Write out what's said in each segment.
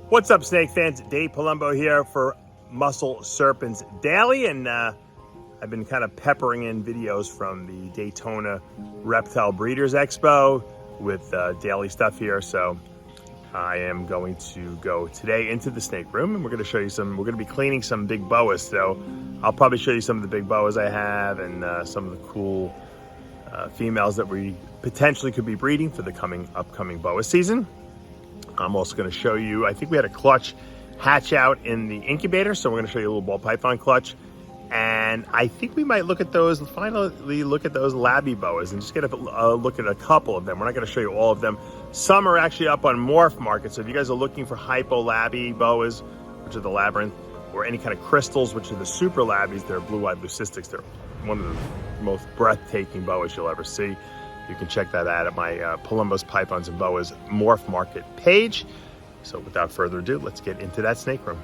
What's up, snake fans? Dave Palumbo here for Muscle Serpents Daily, and I've been kind of peppering in videos from the Daytona Reptile Breeders Expo with daily stuff here. So I am going to go today into the snake room, and we're going to show you some. We're going to be cleaning some big boas, so I'll probably show you some of the big boas I have and some of the cool females that we potentially could be breeding for the upcoming boa season. I'm also going to show you, I think we had a clutch hatch out in the incubator, so we're going to show you a little ball python clutch. And I think we might look at those, finally look at those labby boas and just get a look at a couple of them. We're not going to show you all of them. Some are actually up on Morph Market, so if you guys are looking for Hypo labby boas, which are the Labyrinth, or any kind of crystals, which are the super labbies, they're blue-eyed Leucistics. They're one of the most breathtaking boas you'll ever see. You can check that out at my Palumbo's Pythons and Boas Morph Market page. So without further ado, let's get into that snake room.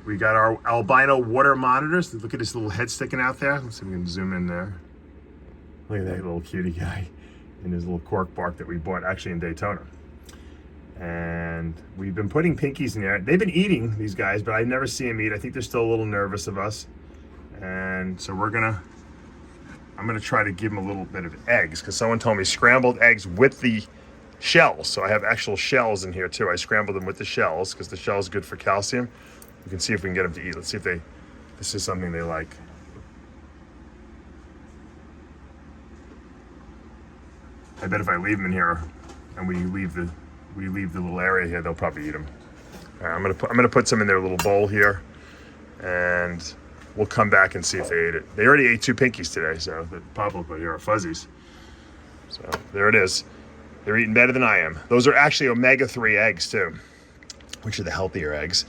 We got our albino water monitors. Look at his little head sticking out there. Let's see if we can zoom in there. Look at that little cutie guy in his little cork bark that we bought actually in Daytona. And we've been putting pinkies in there. They've been eating, these guys, but I never see them eat. I think they're still a little nervous of us. And so I'm gonna try to give them a little bit of eggs, because someone told me scrambled eggs with the shells. So I have actual shells in here too. I scrambled them with the shells because the shell is good for calcium. We can see if we can get them to eat. Let's see if this is something they like. I bet if I leave them in here and we leave the little area here, they'll probably eat them. All right, I'm gonna put some in their little bowl here, and we'll come back and see if they ate it. They already ate 2 pinkies today, so the probably here are fuzzies. So there it is. They're eating better than I am. Those are actually omega-3 eggs too, which are the healthier eggs.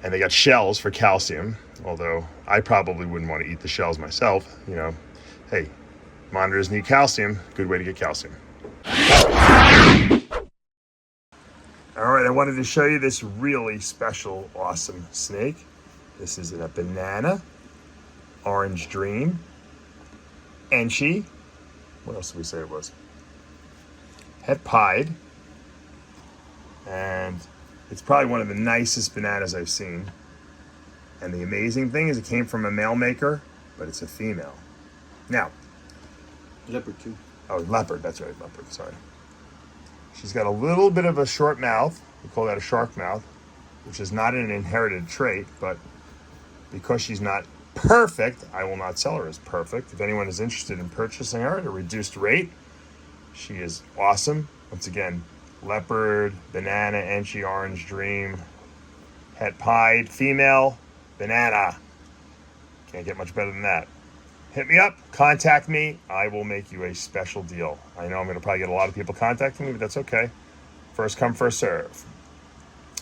And they got shells for calcium, although I probably wouldn't want to eat the shells myself. You know, hey, monitors need calcium. Good way to get calcium. All right, I wanted to show you this really special, awesome snake. This is a banana, orange dream, enchi. What else did we say it was? Het pied. And it's probably one of the nicest bananas I've seen. And the amazing thing is it came from a male maker, but it's a female. Now. Leopard too. Oh, leopard, that's right, leopard, sorry. She's got a little bit of a short mouth. We call that a shark mouth, which is not an inherited trait, but because she's not perfect, I will not sell her as perfect. If anyone is interested in purchasing her at a reduced rate, she is awesome. Once again, leopard, banana, enchi, orange dream, het pied, female, banana. Can't get much better than that. Hit me up, contact me. I will make you a special deal. I know I'm gonna probably get a lot of people contacting me, but that's okay. First come, first serve.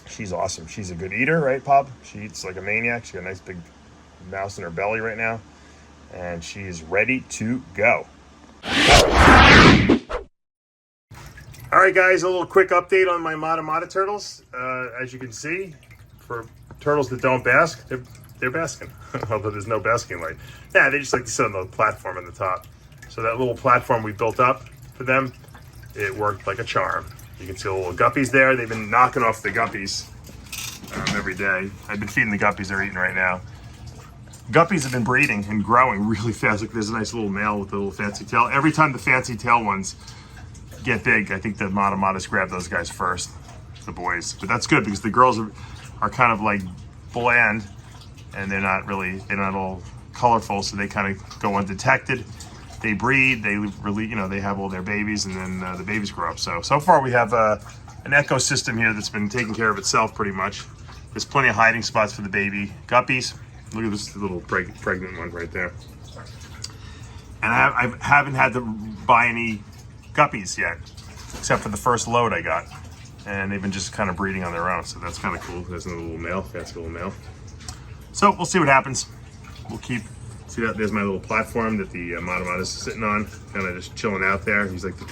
She's awesome. She's a good eater, right, Pop? She eats like a maniac. She's got a nice big mouse in her belly right now. And she's ready to go. All right, guys, a little quick update on my Matamata turtles. As you can see, for turtles that don't bask, they're basking, although there's no basking light. Yeah, they just like to sit on the platform on the top. So that little platform we built up for them, it worked like a charm. You can see the little guppies there. They've been knocking off the guppies every day. I've been feeding the guppies they're eating right now. Guppies have been breeding and growing really fast. Look, there's a nice little male with a little fancy tail. Every time the fancy tail ones get big, I think the Matamatas grab those guys first, the boys. But that's good because the girls are kind of like bland, and they're not all colorful, so they kind of go undetected. They breed, they really, they have all their babies, and then the babies grow up. So far we have an ecosystem here that's been taking care of itself pretty much. There's plenty of hiding spots for the baby guppies. Look at this little pregnant one right there. And I haven't had to buy any guppies yet, except for the first load I got. And they've been just kind of breeding on their own, so that's kind of cool. There's another little male, fancy little male. So we'll see what happens. We'll keep. See that? There's my little platform that the Matamata is sitting on, kind of just chilling out there. He's like the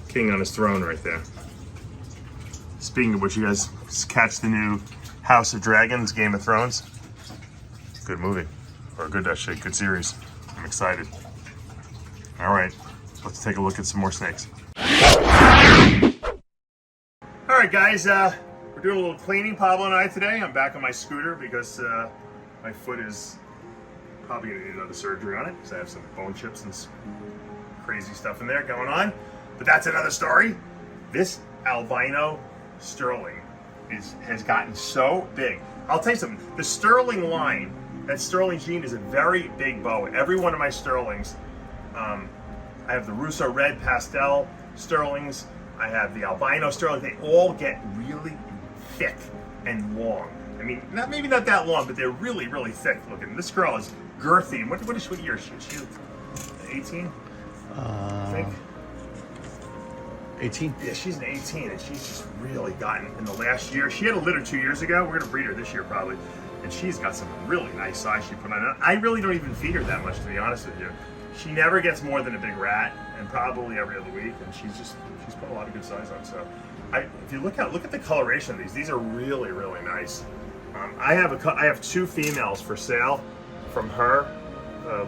king on his throne right there. Speaking of which, you guys catch the new House of Dragons, Game of Thrones. Good movie, or good series. I'm excited. All right, let's take a look at some more snakes. right, guys, we're doing a little cleaning, Pablo and I, today. I'm back on my scooter because my foot is probably going to need another surgery on it because I have some bone chips and some crazy stuff in there going on. But that's another story. This albino sterling has gotten so big. I'll tell you something. The sterling line, that sterling gene, is a very big boa. Every one of my sterlings, I have the Russo red pastel sterlings. I have the albino sterling. They all get really thick and long. I mean, maybe not that long, but they're really, really thick looking. This girl is girthy. What year is she? Is she 18? I think. 18? Yeah, she's an 18, and she's just really gotten in the last year. She had a litter 2 years ago. We're going to breed her this year probably. And she's got some really nice size she put on. I really don't even feed her that much, to be honest with you. She never gets more than a big rat, and probably every other week. And she's put a lot of good size on. So, if you look at the coloration of these, are really, really nice. I have 2 females for sale from her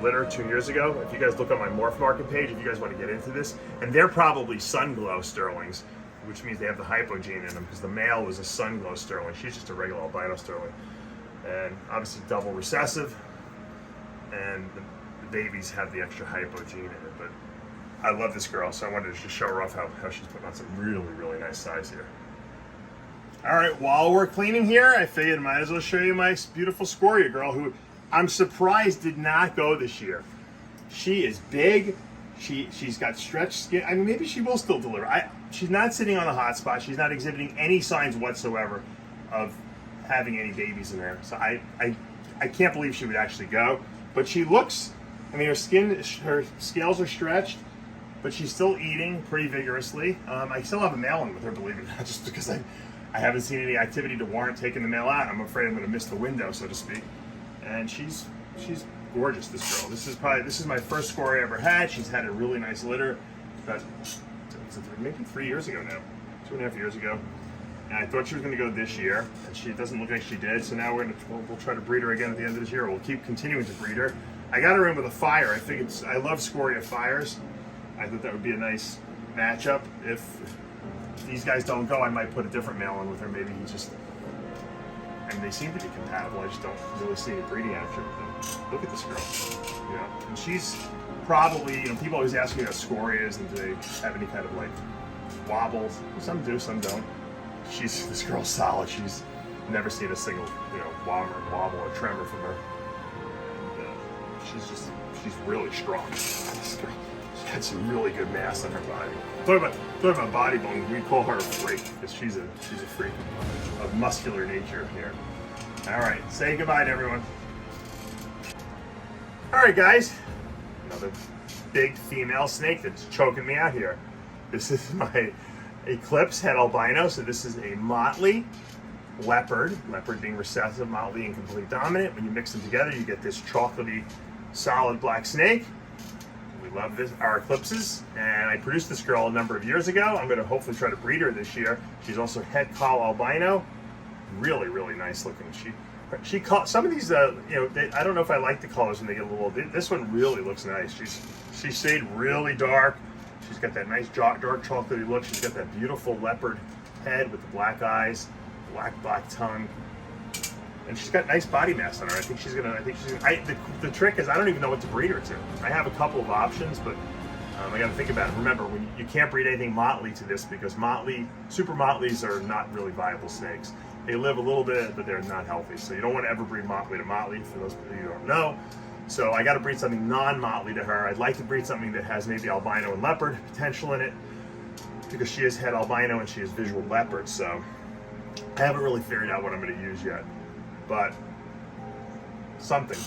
litter 2 years ago. If you guys look on my Morph Market page, if you guys want to get into this, and they're probably Sunglow sterlings, which means they have the Hypo gene in them because the male was a Sunglow sterling. She's just a regular albino sterling, and obviously double recessive, and the babies have the extra Hypo gene in it. But I love this girl, so I wanted to just show her off how she's putting on some really, really nice size here. All right, while we're cleaning here, I figured I might as well show you my beautiful Scoria girl, who I'm surprised did not go this year. She is big. She's got stretched skin. I mean, maybe she will still deliver. She's not sitting on a hot spot. She's not exhibiting any signs whatsoever of having any babies in there. So I can't believe she would actually go. But she looks, I mean, her scales are stretched, but she's still eating pretty vigorously. I still have a male in with her, believe it or not, just because I haven't seen any activity to warrant taking the male out. I'm afraid I'm going to miss the window, so to speak. And she's gorgeous, this girl. This is my first Scoria I ever had. She's had a really nice litter, about maybe 3 years ago now, 2.5 years ago. And I thought she was going to go this year, and she doesn't look like she did. So now we'll try to breed her again at the end of this year. We'll keep continuing to breed her. I got her in with a fire. I love Scoria fires. I thought that would be a nice matchup. If these guys don't go, I might put a different male in with her. Maybe he just. I mean, they seem to be compatible. I just don't really see any breeding action with them. Look at this girl, you know. And she's probably, you know, people always ask me about Scorias and do they have any kind of like wobbles. Some do, some don't. This girl's solid. She's never seen a single, you know, wobble or tremor from her. And, she's really strong. This girl, she's got some really good mass on her body. Talk about body bone. We call her a freak because she's a freak of muscular nature here. All right, say goodbye to everyone. All right, guys, another big female snake that's choking me out here. This is my Eclipse head albino. So this is a motley leopard being recessive, motley and complete dominant. When you mix them together, you get this chocolatey, solid black snake. Love our Eclipses, and I produced this girl a number of years ago. I'm going to hopefully try to breed her this year. She's also het col albino, really, really nice looking. Some of these, you know, I don't know if I like the colors when they get a little. This one really looks nice. She stayed really dark. She's got that nice dark chocolatey look. She's got that beautiful leopard head with the black eyes, black tongue. And she's got nice body mass on her. The trick is I don't even know what to breed her to. I have a couple of options, but I got to think about it. Remember, you can't breed anything motley to this because super motleys are not really viable snakes. They live a little bit, but they're not healthy. So you don't want to ever breed motley to motley, for those people who don't know. So I got to breed something non-motley to her. I'd like to breed something that has maybe albino and leopard potential in it because she is het albino and she is visual leopard. So I haven't really figured out what I'm going to use yet. But something.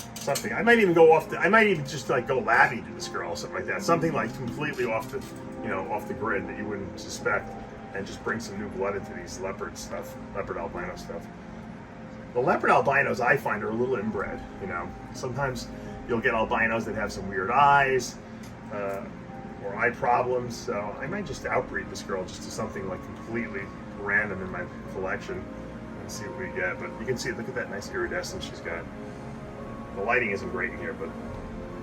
I might even just like go labby to this girl or something like that. Something like completely off the grid that you wouldn't suspect, and just bring some new blood into these leopard albino stuff. The leopard albinos I find are a little inbred. You know, sometimes you'll get albinos that have some weird eyes or eye problems. So I might just outbreed this girl just to something like completely random in my collection. See what we get, but you can see, look at that nice iridescence she's got. The lighting isn't great in here, but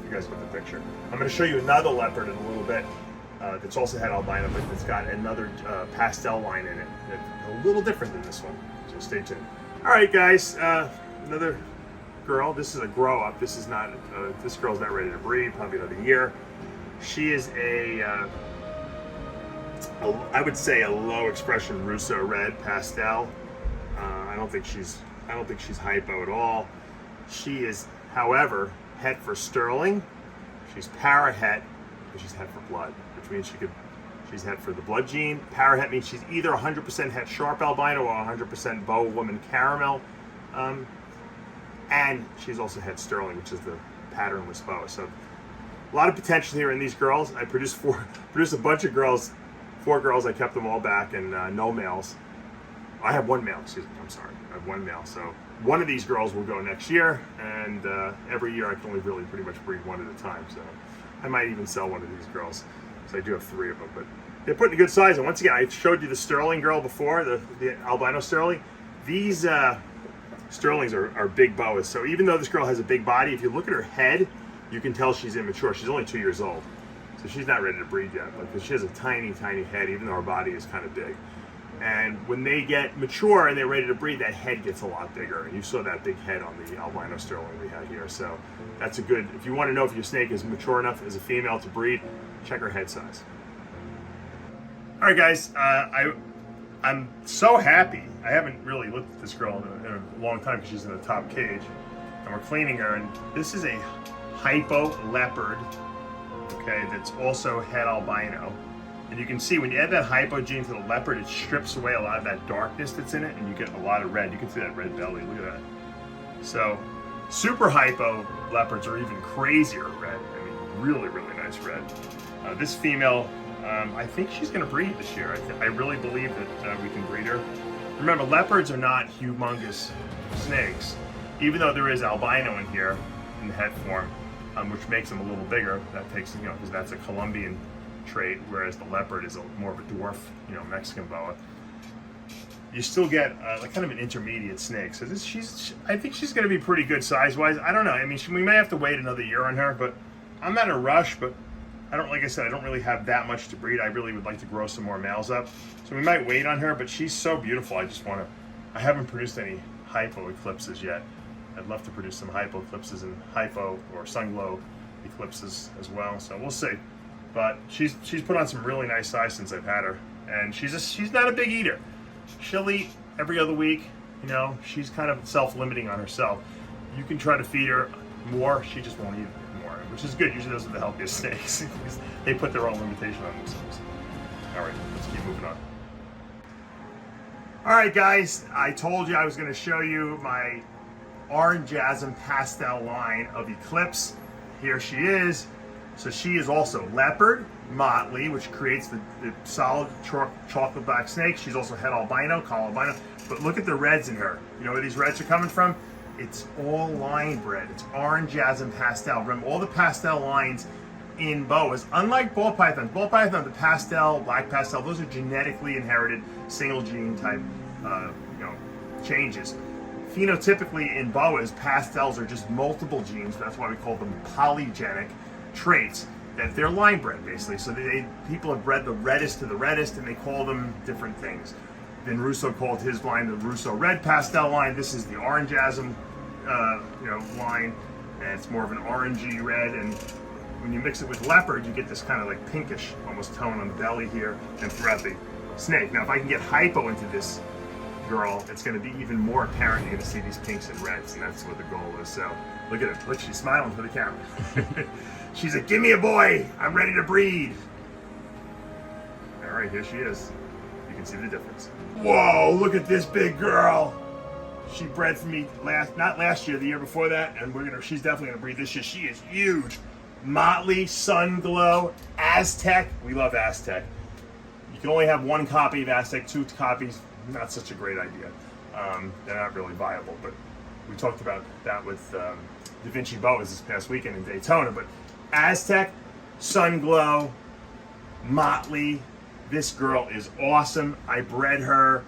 you guys get the picture. I'm going to show you another leopard in a little bit. that's also had albino, but it's got another pastel line in it. It's a little different than this one, so stay tuned. All right, guys, another girl. This is a grow up. This is not. This girl's not ready to breed. Probably another year. She is I would say a low expression Russo red pastel. I don't think she's hypo at all. She is, however, het for sterling. She's para het, but she's het for blood, which means she's het for the blood gene. Para het means she's either 100% het sharp albino or 100% boa woman caramel. And she's also het sterling, which is the patternless boa. So a lot of potential here in these girls. I produced a bunch of girls, 4 girls. I kept them all back, and no males. I have 1 male. Excuse me. I'm sorry. I have 1 male. So one of these girls will go next year, and every year I can only really pretty much breed 1 at a time. So I might even sell one of these girls. So I do have 3 of them, but they're putting a good size. And once again, I showed you the sterling girl before, the albino sterling. These sterlings are big boas. So even though this girl has a big body, if you look at her head, you can tell she's immature. She's only 2 years old. So she's not ready to breed yet, because she has a tiny, tiny head, even though her body is kind of big. And when they get mature and they're ready to breed, that head gets a lot bigger. And you saw that big head on the albino sterling we had here. So that's a good, if you want to know if your snake is mature enough as a female to breed, check her head size. All right, guys, I'm so happy. I haven't really looked at this girl in a long time because she's in the top cage. And we're cleaning her, and this is a Hypo Leopard, okay, that's also het albino. And you can see when you add that hypo gene to the leopard, it strips away a lot of that darkness that's in it, and you get a lot of red. You can see that red belly, look at that. So super hypo leopards are even crazier red. I mean, really, really nice red. This female, I think she's gonna breed this year. I really believe that we can breed her. Remember, leopards are not humongous snakes. Even though there is albino in here, in the het form, which makes them a little bigger. That takes, because that's a Colombian trait, whereas the leopard is more of a dwarf, Mexican boa. You still get like kind of an intermediate snake. So I think she's going to be pretty good size-wise. I don't know. I mean, we may have to wait another year on her, but I'm not in a rush. But like I said, I don't really have that much to breed. I really would like to grow some more males up, so we might wait on her. But she's so beautiful. I haven't produced any hypo eclipses yet. I'd love to produce some hypo eclipses and hypo or sun glow eclipses as well. So we'll see. But she's put on some really nice size since I've had her, and she's not a big eater. She'll eat every other week. She's kind of self-limiting on herself. You can try to feed her more, she just won't eat more, which is good. Usually those are the healthiest snakes. They put their own limitation on themselves. All right, let's keep moving on. All right, guys, I told you I was going to show you my Orangeasm pastel line of Eclipse. Here she is. So she is also leopard, motley, which creates the solid chocolate black snake. She's also het albino, call albino. But look at the reds in her. You know where these reds are coming from? It's all line bred. It's Orangeasm pastel. Remember, all the pastel lines in boas, unlike ball pythons. Ball python, the pastel, black pastel, those are genetically inherited single gene type changes. Phenotypically in boas, pastels are just multiple genes. That's why we call them polygenic traits, that they're line bred basically. So people have bred the reddest to the reddest, and they call them different things. Then Russo called his line the Russo red pastel line. This is the Orangeasm line, and it's more of an orangey red. And when you mix it with leopard, you get this kind of like pinkish almost tone on the belly here and throughout the snake. Now if I can get hypo into this girl, it's going to be even more apparent. You're going to see these pinks and reds, and that's what the goal is. So look at her. Look, she's smiling for the camera. She's like, give me a boy. I'm ready to breed. All right, here she is. You can see the difference. Whoa, look at this big girl. She bred for me not last year, the year before that, and she's definitely going to breed this year. She is huge. Motley, Sun Glow, Aztec. We love Aztec. You can only have 1 copy of Aztec, 2 copies. Not such a great idea. They're not really viable, but we talked about that with Da Vinci Boas this past weekend in Daytona. But Aztec, Sun Glow, Motley. This girl is awesome. I bred her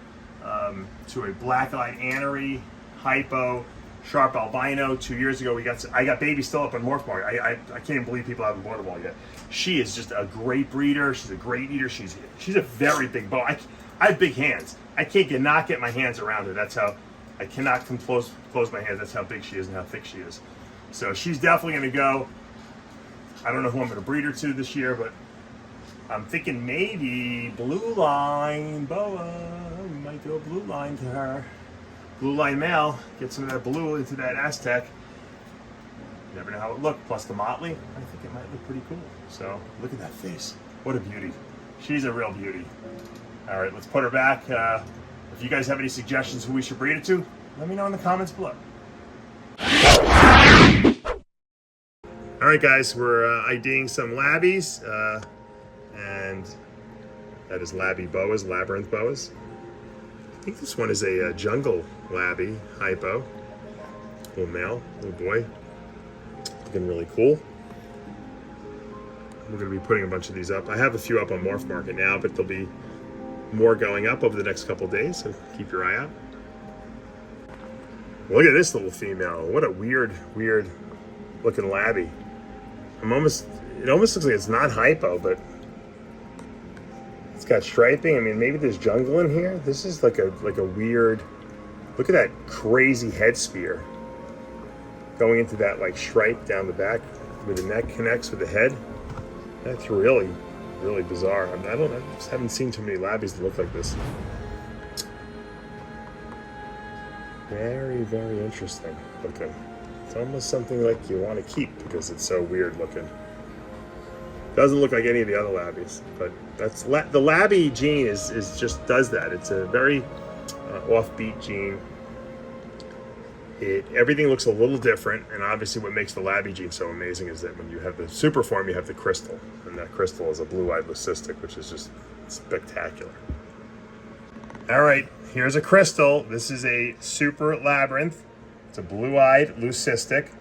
to a black-eyed anery hypo. Sharp Albino 2 years ago. I got Baby still up on Morph Market. I can't believe people haven't bought them all yet. She is just a great breeder. She's a great eater. She's a very big boa. I have big hands. I cannot get my hands around her. That's how I cannot close my hands. That's how big she is and how thick she is. So she's definitely going to go. I don't know who I'm going to breed her to this year, but I'm thinking maybe blue line boa. We might do a blue line to her. Blue line male. Get some of that blue into that Aztec. You never know how it looked. Plus the motley. I think it might look pretty cool. So look at that face. What a beauty. She's a real beauty. All right, let's put her back. If you guys have any suggestions who we should breed it to, let me know in the comments below. All right, guys, we're IDing some labbies, and that is labby boas, labyrinth boas. I think this one is a jungle labby, hypo. Little male, little boy. Looking really cool. We're going to be putting a bunch of these up. I have a few up on Morph Market now, but there'll be more going up over the next couple days, so keep your eye out. Look at this little female. What a weird looking labby. It almost looks like it's not hypo, but it's got striping. I mean, maybe there's jungle in here. This is like a weird, look at that crazy head spear going into that like stripe down the back where the neck connects with the head. That's really bizarre. I just haven't seen too many labbies that look like this. Very interesting looking. It's almost something like you want to keep because it's so weird looking. Doesn't look like any of the other labbies, but that's the labby gene is just does that. It's a very offbeat gene. Everything looks a little different, and obviously what makes the labby gene so amazing is that when you have the super form, you have the crystal, and that crystal is a blue-eyed Leucistic, which is just spectacular. All right, here's a crystal. This is a super labyrinth. It's a blue-eyed Leucistic.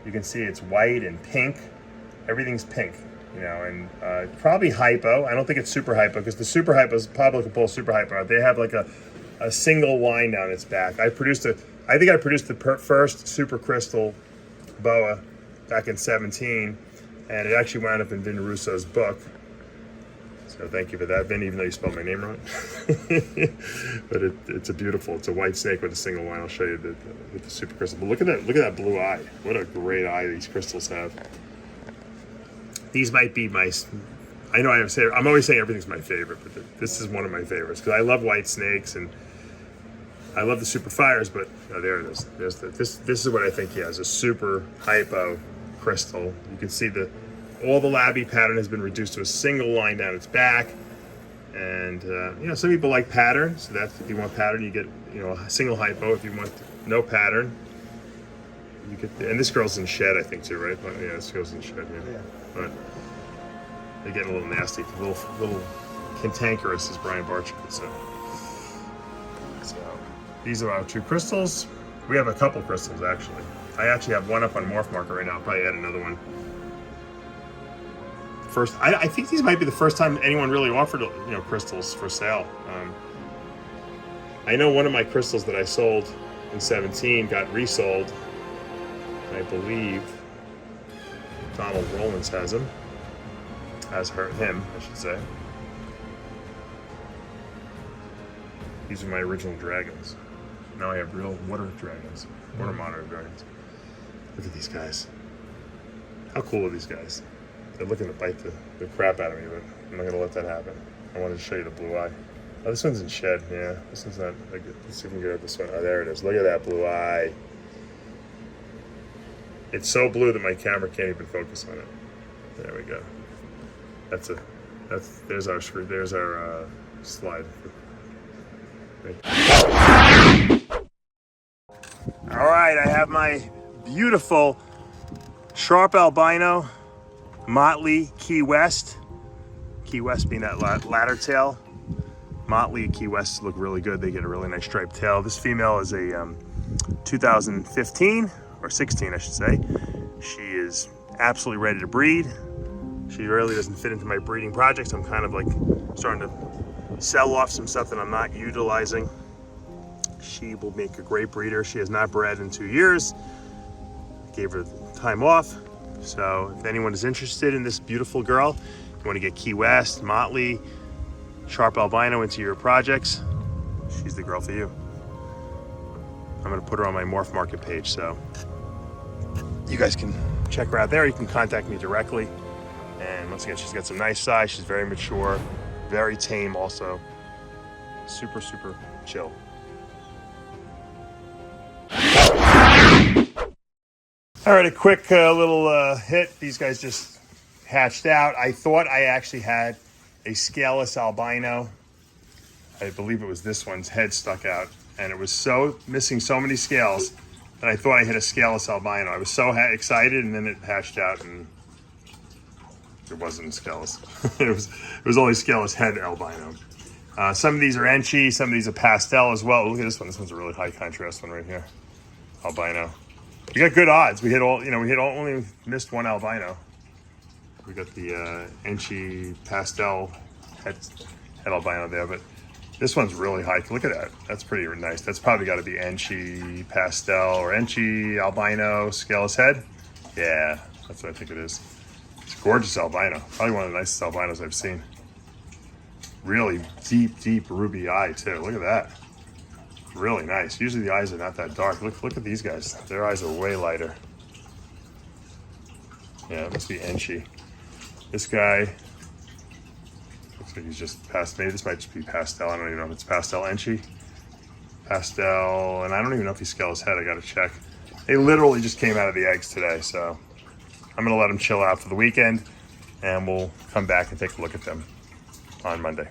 You can see it's white and pink. Everything's pink, you know, and probably hypo. I don't think it's super hypo because the super hypo is Pablo can pull super hypo out. They have like a single line down its back. I think I produced the first super crystal boa back in 17, and it actually wound up in Vin Russo's book. So thank you for that, Vin, even though you spelled my name wrong. But it's a white snake with a single line. I'll show you with the super crystal. But look at that blue eye. What a great eye these crystals have. These might be I know I'm always saying everything's my favorite, but this is one of my favorites because I love white snakes and I love the super fires, but there it is. This is what I think he has, a super hypo crystal. You can see all the labby pattern has been reduced to a single line down its back. And some people like pattern, so that's if you want pattern, you get a single hypo. If you want no pattern, you get and this girl's in shed, I think too, right? But, yeah, this girl's in shed, yeah. But they're getting a little nasty, a little cantankerous, as Brian Barcher would say. So these are our two crystals. We have a couple crystals actually. I actually have one up on Morph Market right now. I'll probably add another one. I think these might be the first time anyone really offered crystals for sale. I know one of my crystals that I sold in 17 got resold. I believe Donald Rollins has him. Him, I should say. These are my original dragons. Now I have real water dragons, water monitor dragons. Look at these guys. How cool are these guys? They're looking to bite the crap out of me, but I'm not going to let that happen. I wanted to show you the blue eye. Oh, this one's in shed, yeah. This one's not, let's see if we can get at this one. Oh, there it is. Look at that blue eye. It's so blue that my camera can't even focus on it. There we go. There's our slide. All right, I have my beautiful Sharp Albino Motley Key West. Key West being that ladder tail. Motley and Key West look really good. They get a really nice striped tail. This female is a 2015 or 16, I should say. She is absolutely ready to breed. She really doesn't fit into my breeding projects. I'm kind of like starting to sell off some stuff that I'm not utilizing. She will make a great breeder. She has not bred in 2 years. Gave her time off. So if anyone is interested in this beautiful girl, you want to get Key West, Motley, Sharp Albino into your projects, she's the girl for you. I'm going to put her on my Morph Market page, so you guys can check her out there. You can contact me directly. And once again, she's got some nice size. She's very mature, very tame also. Super, super chill. All right, a quick little hit. These guys just hatched out. I thought I actually had a scaleless albino. I believe it was this one's head stuck out, and it was so missing so many scales that I thought I hit a scaleless albino. I was so excited, and then it hatched out, and it wasn't scaleless. it was only scaleless head albino. Some of these are Enchi, some of these are pastel as well. Look at this one. This one's a really high contrast one right here. Albino. We got good odds. We hit all, only missed one albino. We got the Enchi pastel head albino there, but this one's really high. Look at that. That's pretty nice. That's probably got to be Enchi pastel or Enchi albino scaleless head. Yeah, that's what I think it is. It's a gorgeous albino. Probably one of the nicest albinos I've seen. Really deep, deep ruby eye too. Look at that. Really nice. Usually the eyes are not that dark. Look at these guys. Their eyes are way lighter. Yeah, it must be Enchi. This guy looks like he's just maybe this might just be pastel. I don't even know if it's pastel. Enchi. Pastel, and I don't even know if he scales his head. I gotta check. They literally just came out of the eggs today, so I'm gonna let them chill out for the weekend, and we'll come back and take a look at them on Monday.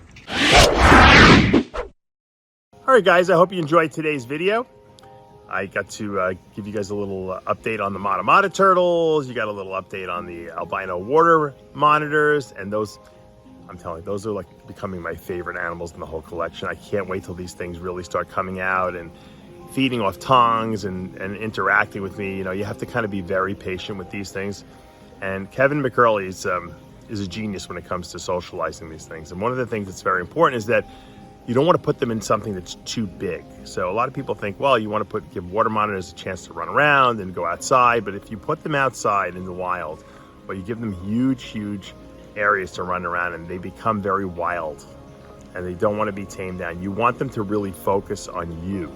All right, guys, I hope you enjoyed today's video. I got to give you guys a little update on the Matamata turtles. You got a little update on the albino water monitors, and those, I'm telling you, those are like becoming my favorite animals in the whole collection. I can't wait till these things really start coming out and feeding off tongues and interacting with me. You have to kind of be very patient with these things. And Kevin McCurley is a genius when it comes to socializing these things. And one of the things that's very important is that you don't want to put them in something that's too big. So a lot of people think, well, you want to give water monitors a chance to run around and go outside. But if you put them outside in the wild, or you give them huge, huge areas to run around, and they become very wild and they don't want to be tamed down, you want them to really focus on you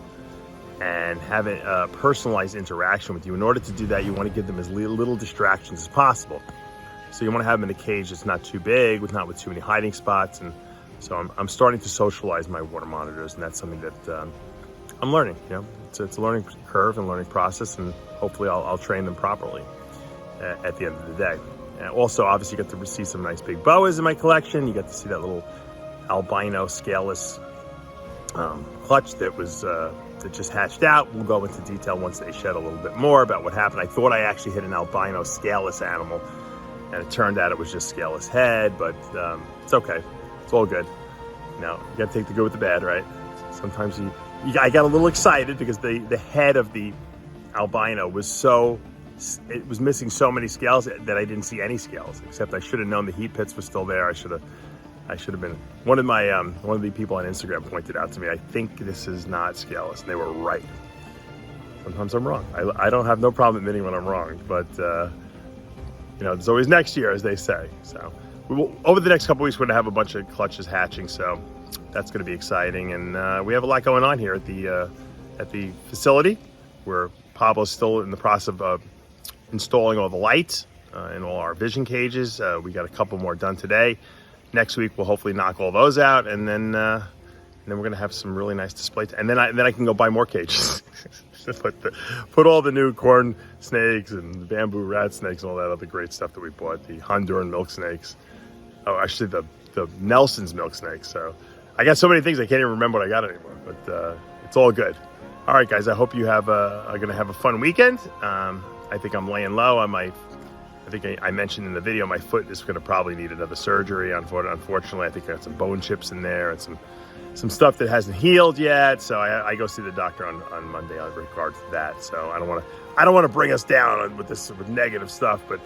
and have a personalized interaction with you. In order to do that, you want to give them as little distractions as possible. So you want to have them in a cage that's not too big, not with too many hiding spots. And so I'm starting to socialize my water monitors, and that's something that I'm learning. It's a learning curve and learning process, and hopefully I'll train them properly at the end of the day. And also, obviously, you got to see some nice big boas in my collection. You got to see that little albino scaleless clutch that just hatched out. We'll go into detail once they shed a little bit more about what happened. I thought I actually hit an albino scaleless animal, and it turned out it was just scaleless head, but it's okay. It's all good. You gotta take the good with the bad, right? Sometimes I got a little excited because the head of the albino was it was missing so many scales that I didn't see any scales, except I should have known the heat pits were still there. I should have been, one of the people on Instagram pointed out to me, I think this is not scaleless, and they were right. Sometimes I'm wrong. I don't have no problem admitting when I'm wrong, but there's always next year, as they say. So over the next couple weeks, we're gonna have a bunch of clutches hatching, so that's gonna be exciting. And we have a lot going on here at the facility, where Pablo's still in the process of installing all the lights in all our vision cages. We got a couple more done today. Next week, we'll hopefully knock all those out, and then we're gonna have some really nice display. And then I can go buy more cages. Put all the new corn snakes and the bamboo rat snakes and all that other great stuff that we bought. The Honduran milk snakes. Oh, actually, the Nelson's milk snakes. So I got so many things I can't even remember what I got anymore. But it's all good. All right, guys. I hope you are gonna have a fun weekend. I think I'm laying low. I think I mentioned in the video, my foot is going to probably need another surgery. Unfortunately, I think I got some bone chips in there and some stuff that hasn't healed yet. So I go see the doctor on Monday in regard to that. So I don't want to bring us down with negative stuff, but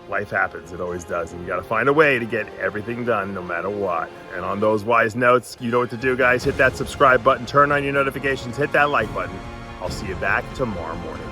life happens. It always does. And you got to find a way to get everything done no matter what. And on those wise notes, you know what to do, guys. Hit that subscribe button, turn on your notifications, hit that like button. I'll see you back tomorrow morning.